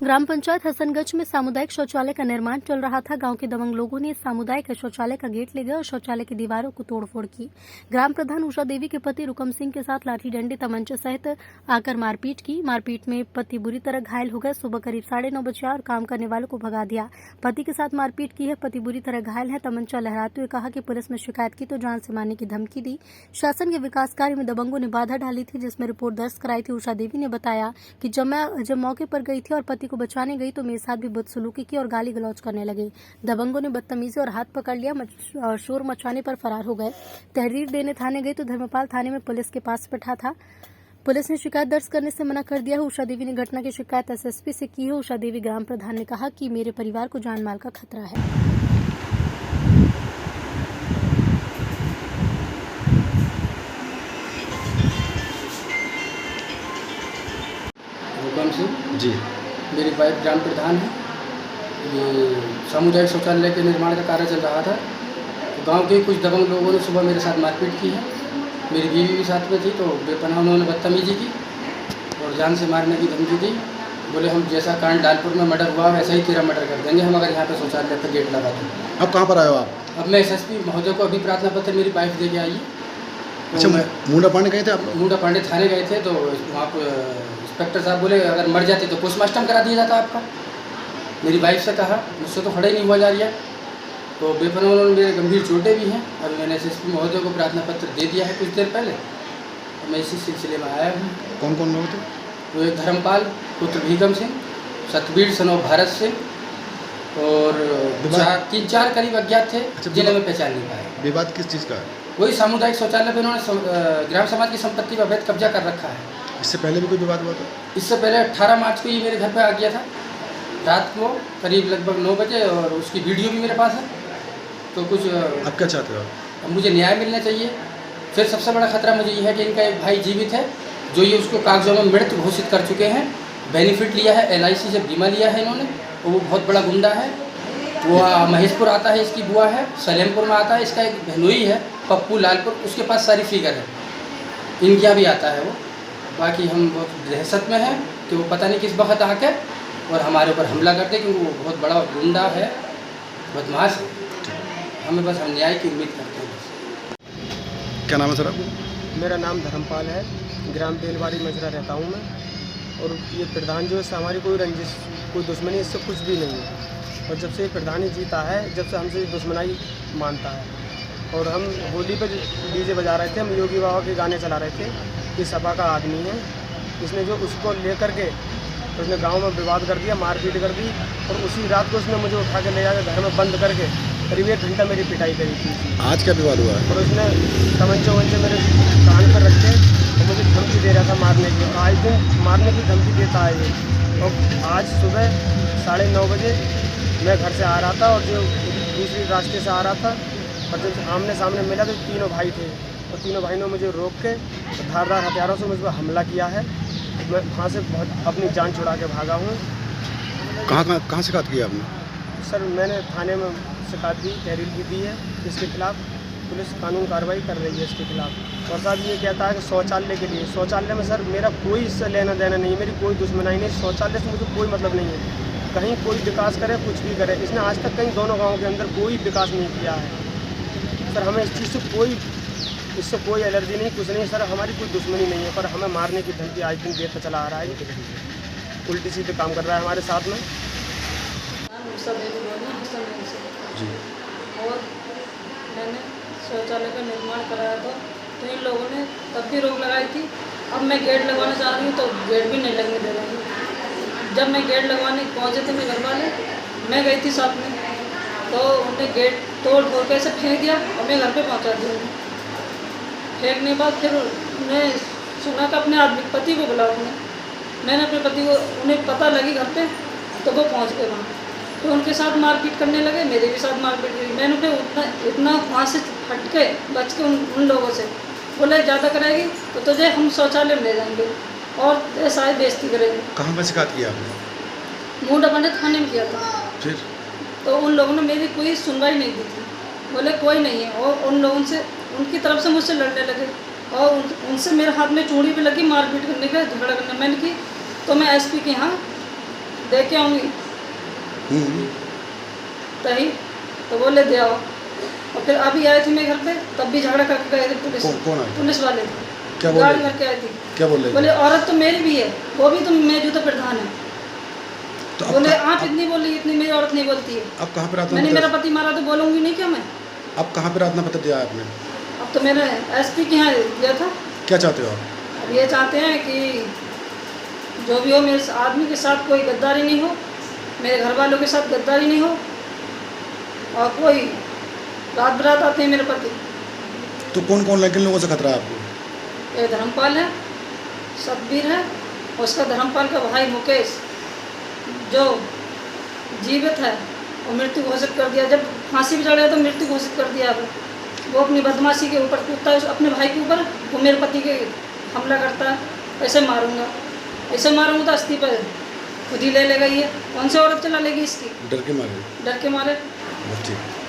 ग्राम पंचायत हसनगंज में सामुदायिक शौचालय का निर्माण चल रहा था। गांव के दबंग लोगों ने सामुदायिक शौचालय का गेट ले गए और शौचालय की दीवारों को तोड़फोड़ की। ग्राम प्रधान उषा देवी के पति रुकम सिंह के साथ लाठी डंडे तमंचे सहित आकर मारपीट की। मारपीट में पति बुरी तरह घायल हो गए। सुबह करीब 9:30 बजे और काम करने वालों को भगा दिया। पति के साथ मारपीट की है। पति बुरी तरह घायल है। तमंचा लहराते हुए कहा कि पुलिस में शिकायत की तो जान से मारने की धमकी दी। शासन के विकास कार्य में दबंगों ने बाधा डाली थी, जिसमें रिपोर्ट दर्ज कराई थी। उषा देवी ने बताया कि जब मौके पर गई थी और पति को बचाने गई तो मेरे साथ भी बदसलूकी की और गाली गलौज करने लगे। दबंगों ने बदतमीजी और हाथ पकड़ लिया। शोर मचाने पर फरार हो गए। तहरीर देने थाने गई तो धर्मपाल थाने में पुलिस के पास बैठा था। पुलिस ने शिकायत दर्ज करने से मना कर दिया है। उषा देवी ने घटना की शिकायत एसएसपी से की है। उषा देवी ग्राम प्रधान ने कहा कि मेरे परिवार को जान माल का खतरा है। रुकम सिंह जी, मेरी वाइफ ग्राम प्रधान है। ये सामुदायिक शौचालय के निर्माण का कार्य चल रहा था तो गांव के कुछ दबंग लोगों ने सुबह मेरे साथ मारपीट की है। मेरी बीवी भी साथ में थी तो बेपनाह उन्होंने बदतमीजी की और जान से मारने की धमकी दी। बोले हम जैसा कांड डालपुर में मर्डर हुआ वैसा ही तेरा मर्डर कर देंगे हम अगर यहाँ पे शौचालय पर गेट लगा दें। अब कहाँ पर आए हो आप? अब मैं एसएसपी महोदय को अभी प्रार्थना पत्र मेरी वाइफ दे के आई है। अच्छा, मुंडा पांडे गए थे आप? मुंडा पांडे थाने गए थे तो वहाँ पर इंस्पेक्टर साहब बोले अगर मर जाती तो पोस्टमार्टम करा दिया जाता आपका। मेरी वाइफ से कहा, मुझसे तो खड़ा ही नहीं हुआ जा रहा। तो बेपनाह उन्होंने मेरे गंभीर चोटें भी हैं और मैंने एसएसपी महोदय को प्रार्थना पत्र दे दिया है कुछ देर पहले। तो मैं इसी सिलसिले में आया हूँ। कौन कौन लोग थे? तो एक धर्मपाल पुत्र भीगम सिंह, सतबीर सनो भारत सिंह और 3-4 करीब अज्ञात थे जिन्हें मैं पहचान नहीं पाया। विवाद किस चीज़ का है? वही सामुदायिक शौचालय पर उन्होंने ग्राम समाज की संपत्ति पर अवैध कब्जा कर रखा है। इससे पहले भी कोई विवाद हुआ था? इससे पहले 18 मार्च को ये मेरे घर पे आ गया था रात को करीब लगभग 9 बजे और उसकी वीडियो भी मेरे पास है। तो कुछ आप क्या चाहते हो? अब मुझे न्याय मिलना चाहिए। फिर सबसे बड़ा खतरा मुझे ये है कि इनका एक भाई जीवित है जो ये उसको कागजों में मृत घोषित कर चुके हैं। बेनिफिट लिया है, LIC से बीमा लिया है इन्होंने। वो बहुत बड़ा गुंडा है। वो महेशपुर आता है, इसकी बुआ है। सलेमपुर में आता है, इसका एक बहनोई है पप्पू लालपुर, उसके पास सारी फिगर है। इनके यहाँ भी आता है वो। बाकी हम बहुत दहशत में हैं कि वो पता नहीं किस वक्त आके और हमारे ऊपर हमला करते क्योंकि वो बहुत बड़ा गुंडा है, बदमाश है। हम न्याय की उम्मीद करते हैं। क्या नाम है सर आपको? मेरा नाम धर्मपाल है। ग्राम बेलवाड़ी मजरा रहता हूँ मैं। और ये प्रधान जो है हमारी कोई रंजिश कोई दुश्मनी इससे कुछ भी नहीं है। और जब से ये प्रधान ही जीता है जब से हमसे दुश्मनाई मानता है। और हम होली पर डीजे बजा रहे थे, हम योगी बाबा के गाने चला रहे थे। ये सपा का आदमी है, इसने जो उसको लेकर के उसने गांव में विवाद कर दिया, मारपीट कर दी। और उसी रात को उसने मुझे उठा के ले जाकर घर में बंद करके करीब 1 घंटा मेरी पिटाई करी थी। आज क्या विवाद हुआ है? और उसने तमंचे मेरे कान पर रखे और मुझे धमकी दे रहा था मारने की। आज दिन मारने की धमकी देता है ये। और आज सुबह 9:30 बजे मैं घर से आ रहा था और जो दूसरी रास्ते से आ रहा था और जब आमने सामने मिला तो तीनों भाई थे। और तीनों भाई ने मुझे रोक के धारदार हथियारों से मुझ पर हमला किया है। मैं वहाँ से बहुत अपनी जान छुड़ा के भागा हूँ। कहाँ शिकायत की आपने? सर मैंने थाने में शिकायत दी, तहरीर भी दी है इसके खिलाफ। पुलिस कानून कार्रवाई कर रही है इसके खिलाफ। और साहब ये कहता है कि शौचालय के लिए, शौचालय में सर मेरा कोई इससे लेना देना नहीं, मेरी कोई दुश्मनाई नहीं। शौचालय से मुझे कोई मतलब नहीं है। कहीं कोई विकास करे, कुछ भी करे, इसने आज तक कहीं दोनों गाँव के अंदर कोई विकास नहीं किया है। सर हमें इस चीज़ से इससे कोई एलर्जी नहीं, कुछ नहीं। सर हमारी कोई दुश्मनी नहीं है, पर हमें मारने की धमकी आज दिन देर तक चला आ रहा है। उल्टी सीधे काम कर रहा है हमारे साथ में। जी, और मैंने शौचालय का निर्माण कराया था तो इन लोगों ने तब भी रोक लगाई थी। अब मैं गेट लगवाना चाह रही हूँ तो गेट भी नहीं लगने दे रही हूँ। जब मैं गेट लगवाने पहुँचे थे मेरे घर वाले, मैं गई थी साथ में, तो उन्होंने गेट तोड़ फोड़ के ऐसे फेंक दिया और मैं घर पे पहुँचा दिया। फेंकने के बाद फिर उन्हें सुना कि अपने आदमी पति को बुलाओ। मैंने अपने पति को, उन्हें पता लगी घर पे तो वो पहुँच गए वहाँ। तो उनके साथ मारपीट करने लगे, मेरे भी साथ मारपीट की। मैंने उन्हें इतना वहाँ से हट के बच के उन लोगों से बोले ज़्यादा करेगी तो तुझे हम शौचालय में ले जाएंगे और ऐसा ही बेइज्जती करेंगे। कहाँ पर शिकायत की आपने? मुंडा पांडे थाने में किया था। फिर तो उन लोगों ने मेरी कोई सुनवाई नहीं दी थी, बोले कोई नहीं है। और उन लोगों से, उनकी तरफ से मुझसे लड़ने लगे और उनसे मेरे हाथ में चूड़ी भी लगी, मारपीट करने का झगड़ा करने। मैंने की तो मैं SP के यहाँ दे के आऊँगी हम्म, तही, तो बोले दे आओ। और फिर अभी आए थे मेरे घर पे, तब भी झगड़ा करके गए थे पुलिस कौन आया? पुलिस वाले थे, क्या बोल गाड़ी रहे भर के आई थी। क्या बोल रहे बोले थे? औरत तो मेरी भी है, वो भी तो मौजूदा प्रधान है। तो बोले अब आप इतनी बोली, इतनी मेरी औरत नहीं बोलती है। अब कहाँ पे रात मैंने मेरा में पति मारा तो बोलूँगी नहीं क्या मैं? अब कहाँ पे रात में पता दिया आपने? अब तो मैंने एसपी के यहाँ दिया था। क्या चाहते हो आप? अब ये चाहते हैं कि जो भी हो, मेरे आदमी के साथ कोई गद्दारी नहीं हो, मेरे घर वालों के साथ गद्दारी नहीं हो, और कोई रात बरात आते हैं मेरे पति। तो कौन कौन किन लोगों से खतरा है आपको? एक धर्मपाल है, सतबीर है, उसका धर्मपाल का भाई मुकेश जो जीवित है और मृत्यु घोषित कर दिया। जब फांसी पे चढ़ा तो मृत्यु घोषित कर दिया। वो अपनी बदमाशी के ऊपर कूदता है, अपने भाई के ऊपर, वो मेरे पति के हमला करता है। ऐसे मारूंगा तो अस्थि पर खुद ही ले लेगा। ये कौन सी औरत चला लेगी इसकी? डर के मारे? डर के मारे। ठीक।